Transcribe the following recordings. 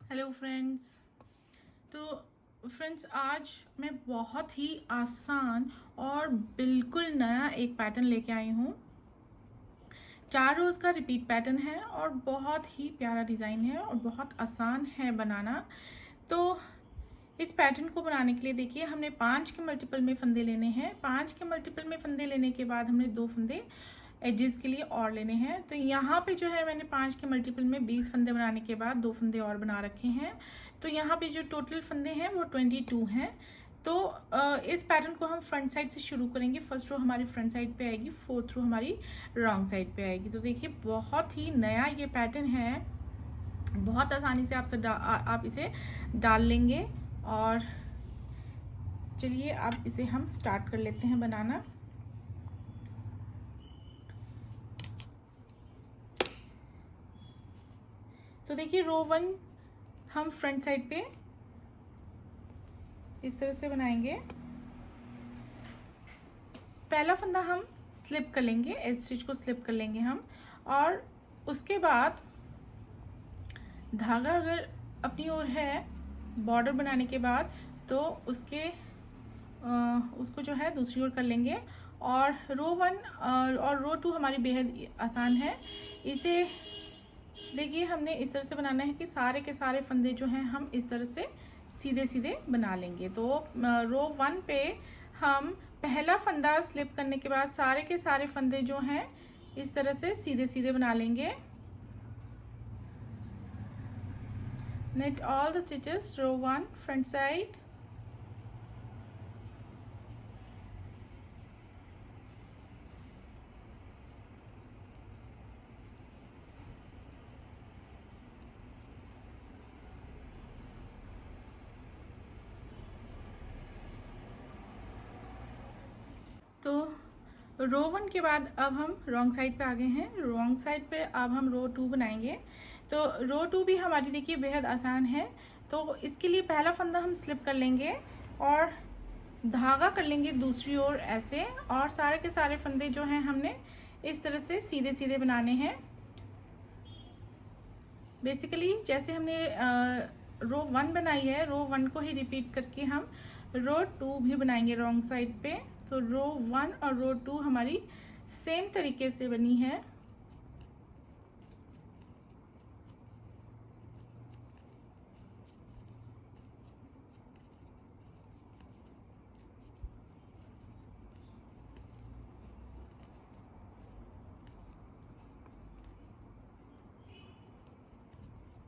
Hello friends. तो friends, आज मैं बहुत ही आसान और बिल्कुल नया एक पैटर्न लेके आई हूँ। 4 रोज़ का रिपीट पैटर्न है और बहुत ही प्यारा डिज़ाइन है और बहुत आसान है बनाना। तो इस पैटर्न को बनाने के लिए देखिए, हमने 5 के मल्टीपल में फंदे लेने हैं। 5 के मल्टीपल में फंदे लेने के बाद हमने 2 फंदे एजेस के लिए और लेने हैं। तो यहाँ पे जो है मैंने 5 के मल्टीपल में 20 फंदे बनाने के बाद 2 फंदे और बना रखे हैं। तो यहाँ पे जो टोटल फंदे हैं वो 22 हैं। तो इस पैटर्न को हम फ्रंट साइड से शुरू करेंगे। फर्स्ट रो हमारी फ्रंट साइड पे आएगी, फोर्थ रो हमारी रॉन्ग साइड पे आएगी। तो देखिए, बहुत ही नया ये पैटर्न है, बहुत आसानी से आप इसे डाल लेंगे। और चलिए अब इसे हम स्टार्ट कर लेते हैं बनाना। तो देखिए, रो 1 हम फ्रंट साइड पे इस तरह से बनाएंगे। पहला फंदा हम स्लिप कर लेंगे, एज स्टिच को स्लिप कर लेंगे हम। और उसके बाद धागा अगर अपनी ओर है बॉर्डर बनाने के बाद, तो उसको जो है दूसरी ओर कर लेंगे। और रो 1 और रो 2 हमारी बेहद आसान है। इसे देखिए, हमने इस तरह से बनाना है कि सारे के सारे फंदे जो हैं हम इस तरह से सीधे सीधे बना लेंगे। तो रो 1 पे हम पहला फंदा स्लिप करने के बाद सारे के सारे फंदे जो हैं इस तरह से सीधे सीधे बना लेंगे। knit all the stitches row 1 front side। तो रो 1 के बाद अब हम रॉन्ग साइड पे आ गए हैं। रॉन्ग साइड पे अब हम रो 2 बनाएंगे। तो रो 2 भी हमारी देखिए बेहद आसान है। तो इसके लिए पहला फंदा हम स्लिप कर लेंगे और धागा कर लेंगे दूसरी ओर ऐसे। और सारे के सारे फंदे जो हैं हमने इस तरह से सीधे सीधे बनाने हैं। बेसिकली जैसे हमने रो 1 बनाई है, रो 1 को ही रिपीट करके हम रो 2 भी बनाएंगे रॉन्ग साइड पे। तो रो 1 और रो 2 हमारी सेम तरीके से बनी है।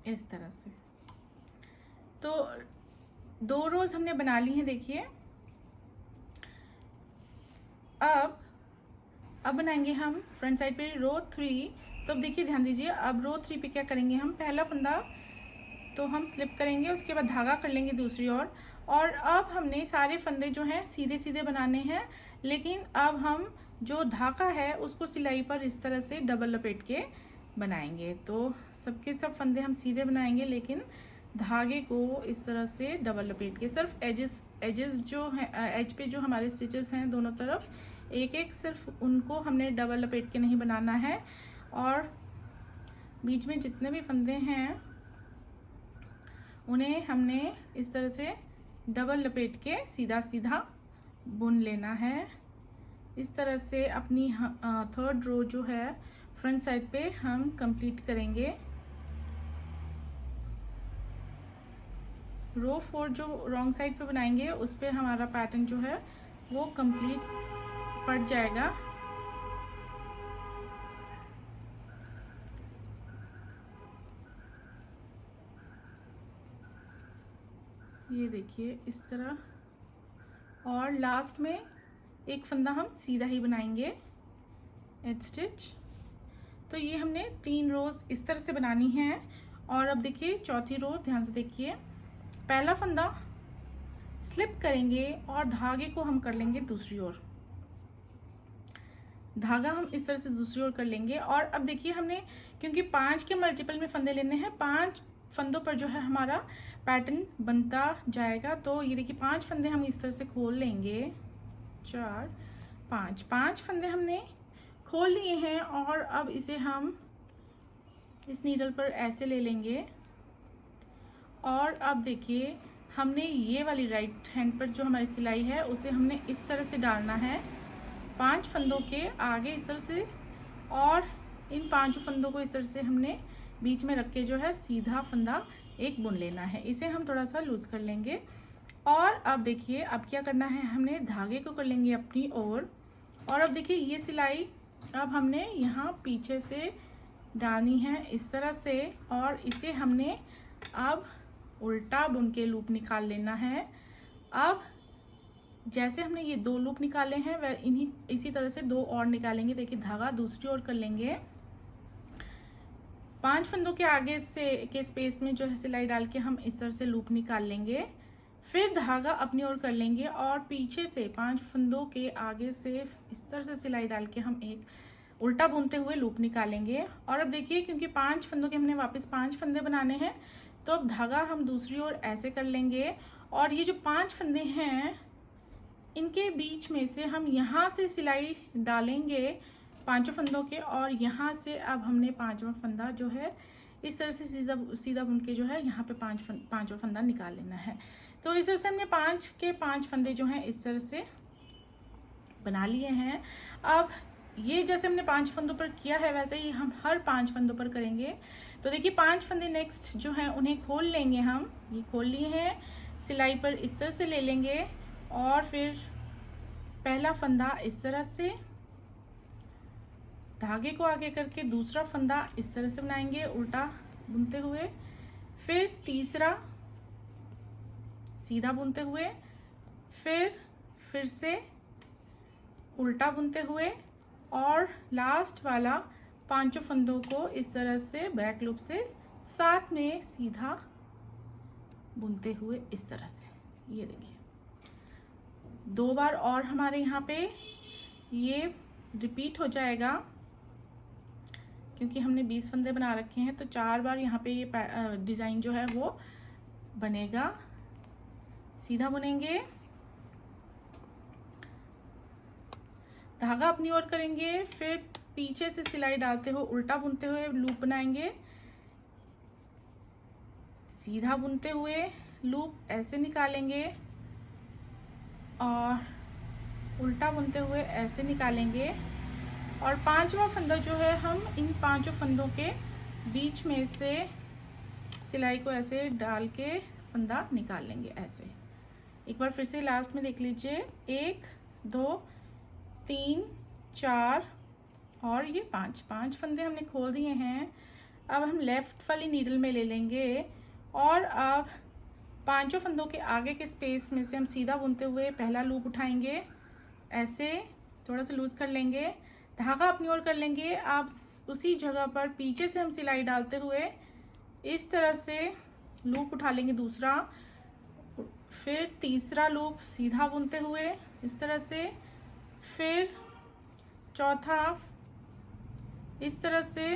इस तरह से तो 2 रोज हमने बना ली हैं। देखिए, अब बनाएंगे हम फ्रंट साइड पे रो 3। तो अब देखिए, ध्यान दीजिए, अब रो 3 पे क्या करेंगे हम, पहला फंदा तो हम स्लिप करेंगे, उसके बाद धागा कर लेंगे दूसरी ओर। और अब हमने सारे फंदे जो हैं सीधे सीधे बनाने हैं, लेकिन अब हम जो धागा है उसको सिलाई पर इस तरह से डबल लपेट के बनाएंगे। तो सबके सब फंदे हम सीधे बनाएंगे, लेकिन धागे को इस तरह से डबल लपेट के, सिर्फ एजेस जो है, एज पे जो हमारे स्टिचेस हैं दोनों तरफ एक एक, सिर्फ उनको हमने डबल लपेट के नहीं बनाना है। और बीच में जितने भी फंदे हैं उन्हें हमने इस तरह से डबल लपेट के सीधा सीधा बुन लेना है। इस तरह से अपनी थर्ड रो जो है फ्रंट साइड पे हम कंप्लीट करेंगे। रो 4 जो रॉन्ग साइड पे बनाएंगे उस पे हमारा पैटर्न जो है वो कंप्लीट पड़ जाएगा। ये देखिए इस तरह। और लास्ट में एक फंदा हम सीधा ही बनाएंगे एज स्टिच। तो ये हमने 3 रोज इस तरह से बनानी है। और अब देखिए चौथी रो, ध्यान से देखिए, पहला फंदा स्लिप करेंगे और धागे को हम कर लेंगे दूसरी ओर। धागा हम इस तरह से दूसरी ओर कर लेंगे। और अब देखिए, हमने क्योंकि 5 के मल्टीपल में फंदे लेने हैं, 5 फंदों पर जो है हमारा पैटर्न बनता जाएगा। तो ये देखिए 5 फंदे हम इस तरह से खोल लेंगे, 4 5 फंदे हमने खोल लिए हैं। और अब इसे हम इस नीडल पर ऐसे ले लेंगे और अब देखिए हमने ये वाली राइट हैंड पर जो हमारी सिलाई है उसे हमने इस तरह से डालना है 5 फंदों के आगे इस तरह से, और इन 5 फंदों को इस तरह से हमने बीच में रख के जो है सीधा फंदा एक बुन लेना है। इसे हम थोड़ा सा लूज कर लेंगे। और अब देखिए अब क्या करना है, हमने धागे को कर लेंगे अपनी ओर। और अब देखिए ये सिलाई अब हमने यहाँ पीछे से डालनी है इस तरह से, और इसे हमने अब उल्टा बुन के लूप निकाल लेना है। अब जैसे हमने ये 2 लूप निकाले हैं वह इसी तरह से 2 और निकालेंगे। देखिए धागा दूसरी ओर कर लेंगे, 5 फंदों के आगे से के स्पेस में जो है सिलाई डाल के हम इस तरह से लूप निकाल लेंगे। फिर धागा अपनी ओर कर लेंगे और पीछे से 5 फंदों के आगे से इस तरह से सिलाई डाल के हम एक उल्टा बुनते हुए लूप निकालेंगे। और अब देखिए क्योंकि 5 फंदों के हमने वापस 5 फंदे बनाने हैं, तो अब धागा हम दूसरी ओर ऐसे कर लेंगे, और ये जो 5 फंदे हैं इनके बीच में से हम यहाँ से सिलाई डालेंगे 5 फंदों के, और यहाँ से अब हमने 5वां फंदा जो है इस तरह से सीधा सीधा बुन के जो है यहाँ पे 5वां फंदा निकाल लेना है। तो इस तरह से हमने 5 के 5 फंदे जो हैं इस तरह से बना लिए हैं। अब ये जैसे हमने 5 फंदों पर किया है वैसे ही हम हर 5 फंदों पर करेंगे। तो देखिए 5 फंदे नेक्स्ट जो हैं उन्हें खोल लेंगे हम, ये खोल लिए हैं, सिलाई पर इस तरह से ले लेंगे, और फिर पहला फंदा इस तरह से धागे को आगे करके दूसरा फंदा इस तरह से बनाएंगे उल्टा बुनते हुए, फिर तीसरा सीधा बुनते हुए, फिर से उल्टा बुनते हुए, और लास्ट वाला 5 फंदों को इस तरह से बैक लूप से साथ में सीधा बुनते हुए इस तरह से। ये देखिए 2 बार और हमारे यहाँ पे ये रिपीट हो जाएगा, क्योंकि हमने 20 फंदे बना रखे हैं तो 4 बार यहाँ पे ये डिज़ाइन जो है वो बनेगा। सीधा बुनेंगे, धागा अपनी ओर करेंगे, फिर पीछे से सिलाई डालते हुए उल्टा बुनते हुए लूप बनाएंगे, सीधा बुनते हुए लूप ऐसे निकालेंगे, और उल्टा बुनते हुए ऐसे निकालेंगे, और 5वां फंदा जो है हम इन 5 फंदों के बीच में से सिलाई को ऐसे डाल के फंदा निकाल लेंगे ऐसे। एक बार फिर से लास्ट में देख लीजिए, 1 2 3 4 और ये 5 फंदे हमने खोल दिए हैं। अब हम लेफ्ट वाली नीडल में ले लेंगे, और अब 5 फंदों के आगे के स्पेस में से हम सीधा बुनते हुए पहला लूप उठाएंगे, ऐसे थोड़ा सा लूज कर लेंगे, धागा अपनी ओर कर लेंगे। आप उसी जगह पर पीछे से हम सिलाई डालते हुए इस तरह से लूप उठा लेंगे दूसरा, फिर तीसरा लूप सीधा बुनते हुए इस तरह से, फिर चौथा इस तरह से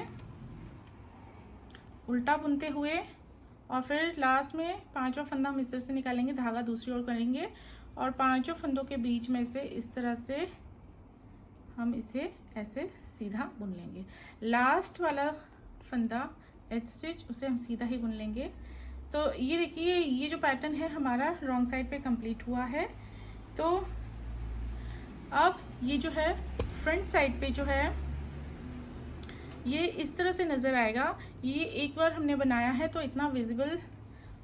उल्टा बुनते हुए, और फिर लास्ट में 5वां फंदा हम इस तरह से निकालेंगे, धागा दूसरी ओर करेंगे, और 5 फंदों के बीच में से इस तरह से हम इसे ऐसे सीधा बुन लेंगे। लास्ट वाला फंदा एज स्टिच उसे हम सीधा ही बुन लेंगे। तो ये देखिए ये जो पैटर्न है हमारा रॉन्ग साइड पे कंप्लीट हुआ है। तो अब ये जो है फ्रंट साइड पे जो है ये इस तरह से नज़र आएगा। ये एक बार हमने बनाया है तो इतना विजिबल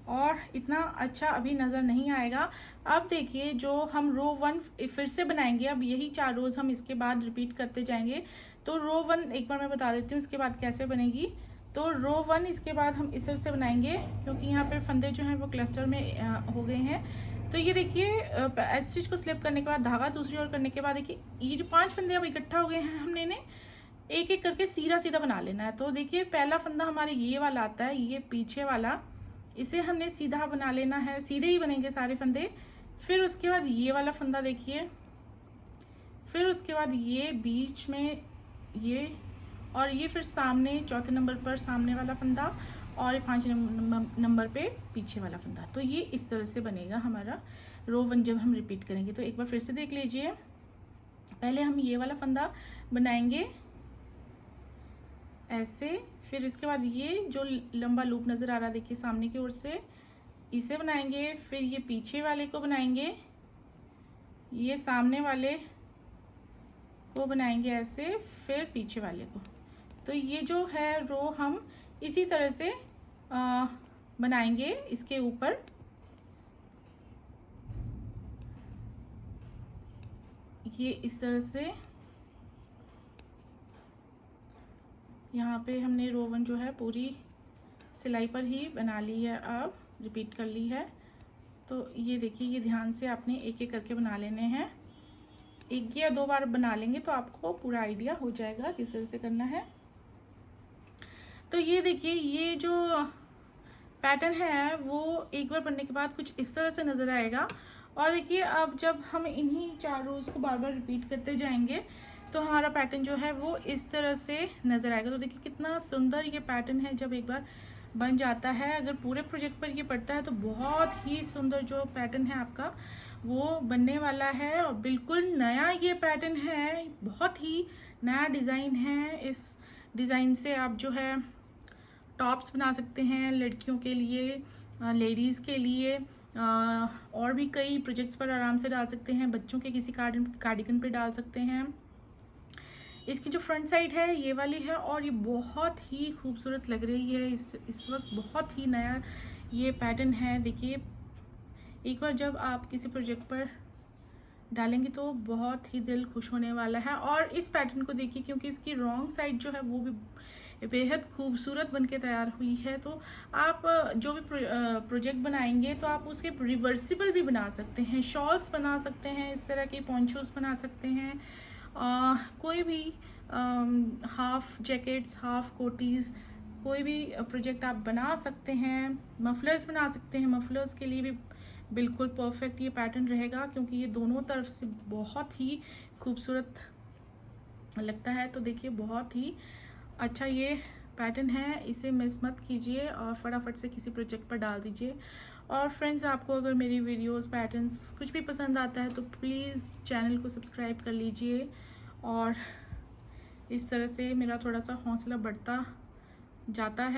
और इतना अच्छा अभी नज़र नहीं आएगा। अब देखिए जो हम रो 1 फिर से बनाएंगे, अब यही 4 रोज हम इसके बाद रिपीट करते जाएंगे। तो रो 1 एक बार मैं बता देती हूँ इसके बाद कैसे बनेगी। तो रो 1 इसके बाद हम इस तरह से बनाएंगे, क्योंकि यहाँ पे फंदे जो हैं वो क्लस्टर में हो गए हैं। तो ये देखिए एज स्टिच को स्लिप करने के बाद धागा दूसरी ओर करने के बाद देखिए ये जो 5 फंदे अब इकट्ठा हो गए हैं, हमने इन्हें एक एक करके सीधा सीधा बना लेना है। तो देखिए पहला फंदा हमारे ये वाला आता है, ये पीछे वाला, इसे हमने सीधा बना लेना है, सीधे ही बनेंगे सारे फंदे। फिर उसके बाद ये वाला फंदा देखिए, फिर उसके बाद ये बीच में ये, और ये फिर सामने चौथे नंबर पर सामने वाला फंदा, और ये 5 नंबर पे पीछे वाला फंदा। तो ये इस तरह से बनेगा हमारा रो 1 जब हम रिपीट करेंगे। तो एक बार फिर से देख लीजिए, पहले हम ये वाला फंदा बनाएंगे ऐसे, फिर इसके बाद ये जो लंबा लूप नज़र आ रहा है देखिए सामने की ओर से, इसे बनाएंगे, फिर ये पीछे वाले को बनाएंगे, ये सामने वाले को बनाएंगे ऐसे, फिर पीछे वाले को। तो ये जो है रो हम इसी तरह से बनाएंगे इसके ऊपर। ये इस तरह से यहाँ पे हमने रो 1 जो है पूरी सिलाई पर ही बना ली है, अब रिपीट कर ली है। तो ये देखिए, ये ध्यान से आपने एक एक करके बना लेने हैं। 1 या 2 बार बना लेंगे तो आपको पूरा आइडिया हो जाएगा किस तरह से करना है। तो ये देखिए, ये जो पैटर्न है वो एक बार बनने के बाद कुछ इस तरह से नज़र आएगा। और देखिए, अब जब हम इन्हीं 4 रोज़ को बार बार रिपीट करते जाएंगे तो हमारा पैटर्न जो है वो इस तरह से नज़र आएगा। तो देखिए कितना सुंदर ये पैटर्न है जब एक बार बन जाता है। अगर पूरे प्रोजेक्ट पर ये पड़ता है तो बहुत ही सुंदर जो पैटर्न है आपका वो बनने वाला है। और बिल्कुल नया ये पैटर्न है, बहुत ही नया डिज़ाइन है। इस डिज़ाइन से आप जो है टॉप्स बना सकते हैं लड़कियों के लिए, लेडीज़ के लिए, और भी कई प्रोजेक्ट्स पर आराम से डाल सकते हैं। बच्चों के किसी कार्डिगन पे डाल सकते हैं। इसकी जो फ्रंट साइड है ये वाली है और ये बहुत ही खूबसूरत लग रही है। इस वक्त बहुत ही नया ये पैटर्न है। देखिए, एक बार जब आप किसी प्रोजेक्ट पर डालेंगे तो बहुत ही दिल खुश होने वाला है। और इस पैटर्न को देखिए, क्योंकि इसकी रॉन्ग साइड जो है वो भी बेहद खूबसूरत बनके तैयार हुई है। तो आप जो भी प्रोजेक्ट बनाएंगे तो आप उसके रिवर्सिबल भी बना सकते हैं, शॉल्स बना सकते हैं, इस तरह के पॉन्चोस बना सकते हैं, कोई भी हाफ जैकेट्स, हाफ कोटीज़, कोई भी प्रोजेक्ट आप बना सकते हैं। मफलर्स बना सकते हैं, मफलर्स के लिए भी बिल्कुल परफेक्ट ये पैटर्न रहेगा, क्योंकि ये दोनों तरफ से बहुत ही खूबसूरत लगता है। तो देखिए, बहुत ही अच्छा ये पैटर्न है, इसे मिस मत कीजिए और फटाफट से किसी प्रोजेक्ट पर डाल दीजिए। और फ्रेंड्स, आपको अगर मेरी वीडियोस, पैटर्न्स कुछ भी पसंद आता है तो प्लीज़ चैनल को सब्सक्राइब कर लीजिए। और इस तरह से मेरा थोड़ा सा हौसला बढ़ता जाता है।